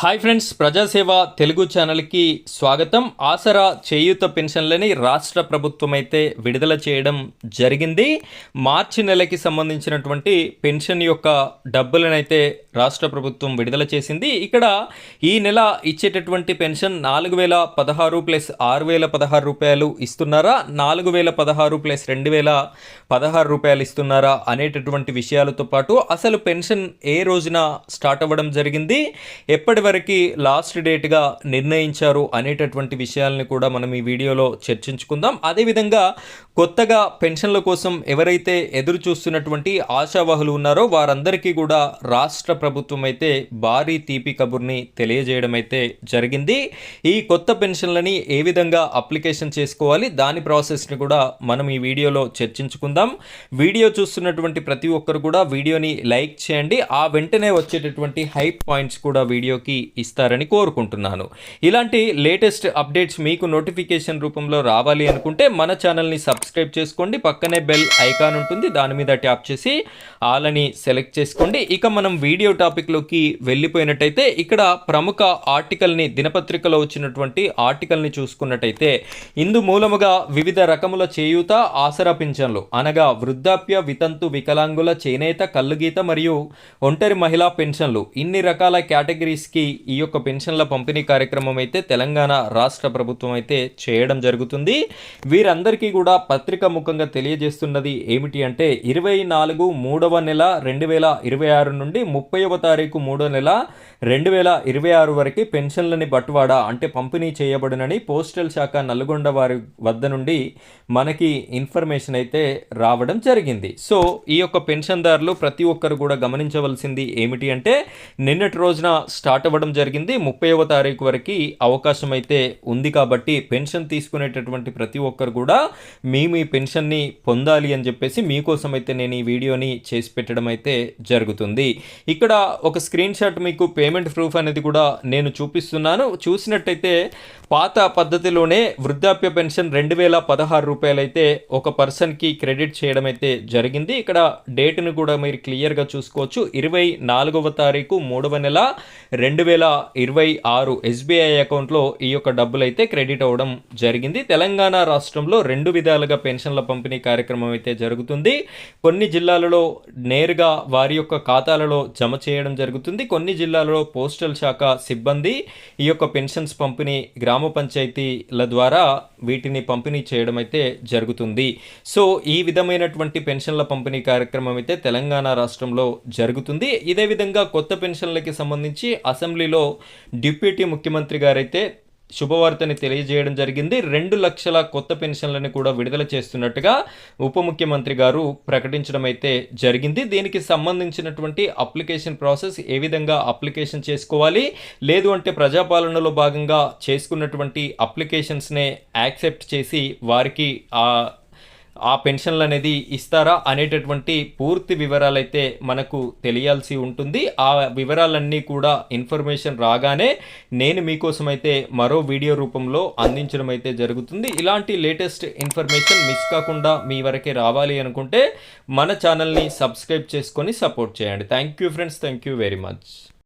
Hi friends, ప్రజాసేవ తెలుగు ఛానల్కి స్వాగతం. ఆసరా చేయూత పెన్షన్లని రాష్ట్ర ప్రభుత్వం అయితే విడుదల చేయడం జరిగింది. మార్చి నెలకి సంబంధించినటువంటి పెన్షన్ యొక్క డబ్బులనైతే రాష్ట్ర ప్రభుత్వం విడుదల చేసింది. ఇక్కడ ఈ నెల ఇచ్చేటటువంటి పెన్షన్ 4016 ప్లస్ 6016 రూపాయలు ఇస్తున్నారా, 4016 ప్లస్ 2016 రూపాయలు ఇస్తున్నారా అనేటటువంటి విషయాలతో పాటు అసలు పెన్షన్ ఏ రోజున స్టార్ట్ అవ్వడం జరిగింది, ఎప్పటి వరకు లాస్ట్ డేట్గా నిర్ణయించారు అనేటటువంటి విషయాలని కూడా మనం ఈ వీడియోలో చర్చించుకుందాం. అదేవిధంగా కొత్తగా పెన్షన్ల కోసం ఎవరైతే ఎదురు చూస్తున్నటువంటి ఆశావాహులు ఉన్నారో వారందరికీ కూడా రాష్ట్ర ప్రభుత్వం అయితే భారీ తీపి కబుర్ని తెలియజేయడం అయితే జరిగింది. ఈ కొత్త పెన్షన్లని ఏ విధంగా అప్లికేషన్ చేసుకోవాలి, దాని ప్రాసెస్ని కూడా మనం ఈ వీడియోలో చర్చించుకుందాం. వీడియో చూస్తున్నటువంటి ప్రతి ఒక్కరు కూడా వీడియోని లైక్ చేయండి. ఆ వెంటనే వచ్చేటటువంటి హైప్ పాయింట్స్ కూడా వీడియోకి ఇస్తారని కోరుకుంటున్నాను. ఇలాంటి లేటెస్ట్ అప్డేట్స్ మీకు నోటిఫికేషన్ రూపంలో రావాలి అనుకుంటే మన ఛానల్ని సబ్స్క్రైబ్ చేసుకోండి. పక్కనే బెల్ ఐకాన్ ఉంటుంది, దాని మీద ట్యాప్ చేసి ఆల్ అని సెలెక్ట్ చేసుకోండి. ఇక మనం వీడియో టాపిక్లోకి వెళ్ళిపోయినట్టయితే ఇక్కడ ప్రముఖ ఆర్టికల్ని, దినపత్రికలో వచ్చినటువంటి ఆర్టికల్ని చూసుకున్నట్టయితే ఇందు మూలముగా వివిధ రకముల చేయూత ఆసరా పింఛన్లు అనగా వృద్ధాప్య, వితంతు, వికలాంగుల, చేనేత, కల్లుగీత మరియు ఒంటరి మహిళా పెన్షన్లు, ఇన్ని రకాల కేటగిరీస్కి ఈ యొక్క పెన్షన్ల పంపిణీ కార్యక్రమం అయితే తెలంగాణ రాష్ట్ర ప్రభుత్వం అయితే చేయడం జరుగుతుంది. వీరందరికీ కూడా పత్రిక ముఖంగా తెలియజేస్తున్నది ఏమిటి అంటే 24/3 నెల 2026 నుండి 30వ తారీఖు 3వ నెల 2026 వరకు పెన్షన్లని బట్వాడా అంటే పంపిణీ చేయబడునని పోస్టల్ శాఖ నల్గొండ వారి వద్ద నుండి మనకి ఇన్ఫర్మేషన్ అయితే రావడం జరిగింది. సో ఈ యొక్క పెన్షన్దారులు ప్రతి ఒక్కరు కూడా గమనించవలసింది ఏమిటి అంటే నిన్నటి రోజున స్టార్ట్ అవ్వడం జరిగింది. 30వ తారీఖు వరకు అవకాశం అయితే ఉంది. కాబట్టి పెన్షన్ తీసుకునేటటువంటి ప్రతి ఒక్కరు కూడా మీ పెన్షన్ని పొందాలి అని చెప్పేసి మీకోసం అయితే నేను ఈ వీడియోని చేసి పెట్టడం అయితే జరుగుతుంది. ఇక్కడ ఒక స్క్రీన్ షాట్ మీకు పేమెంట్ ప్రూఫ్ అనేది కూడా నేను చూపిస్తున్నాను. చూసినట్టయితే పాత పద్ధతిలోనే వృద్ధాప్య పెన్షన్ 2016 రూపాయలు అయితే ఒక పర్సన్కి క్రెడిట్ చేయడం అయితే జరిగింది. ఇక్కడ డేట్ను కూడా మీరు క్లియర్గా చూసుకోవచ్చు. 24వ తారీఖు 3వ నెల 2026 ఎస్బీఐ అకౌంట్లో ఈ యొక్క డబ్బులు అయితే క్రెడిట్ అవ్వడం జరిగింది. తెలంగాణ రాష్ట్రంలో 2 విధాలుగా పెన్షన్ల పంపిణీ కార్యక్రమం అయితే జరుగుతుంది. కొన్ని జిల్లాలలో నేరుగా వారి యొక్క ఖాతాలలో జమ చేయడం జరుగుతుంది. కొన్ని జిల్లాలలో పోస్టల్ శాఖ సిబ్బంది ఈ యొక్క పెన్షన్స్ పంపిణీ గ్రామ పంచాయతీల ద్వారా వీటిని పంపిణీ చేయడం అయితే జరుగుతుంది. సో ఈ విధమైనటువంటి పెన్షన్ల పంపిణీ కార్యక్రమం అయితే తెలంగాణ రాష్ట్రంలో జరుగుతుంది. ఇదే విధంగా కొత్త పెన్షన్లకి సంబంధించి అసెంబ్లీలో డిప్యూటీ ముఖ్యమంత్రి గారైతే శుభవార్తని తెలియజేయడం జరిగింది. 2 లక్షల కొత్త పెన్షన్లను కూడా విడుదల చేస్తున్నట్టుగా ఉప ముఖ్యమంత్రి గారు ప్రకటించడం అయితే జరిగింది. దీనికి సంబంధించినటువంటి అప్లికేషన్ ప్రాసెస్, ఏ విధంగా అప్లికేషన్ చేసుకోవాలి, లేదు అంటే ప్రజాపాలనలో భాగంగా చేసుకున్నటువంటి అప్లికేషన్స్నే యాక్సెప్ట్ చేసి వారికి ఆ పెన్షన్లు అనేది ఇస్తారా అనేటటువంటి పూర్తి వివరాలు అయితే మనకు తెలియాల్సి ఉంటుంది. ఆ వివరాలన్నీ కూడా ఇన్ఫర్మేషన్ రాగానే నేను మీకోసం అయితే మరో వీడియో రూపంలో అందించడం అయితే జరుగుతుంది. ఇలాంటి లేటెస్ట్ ఇన్ఫర్మేషన్ మిస్ కాకుండా మీ వరకే రావాలి అనుకుంటే మన ఛానల్ని సబ్స్క్రైబ్ చేసుకొని సపోర్ట్ చేయండి. Thank you friends, thank you very much.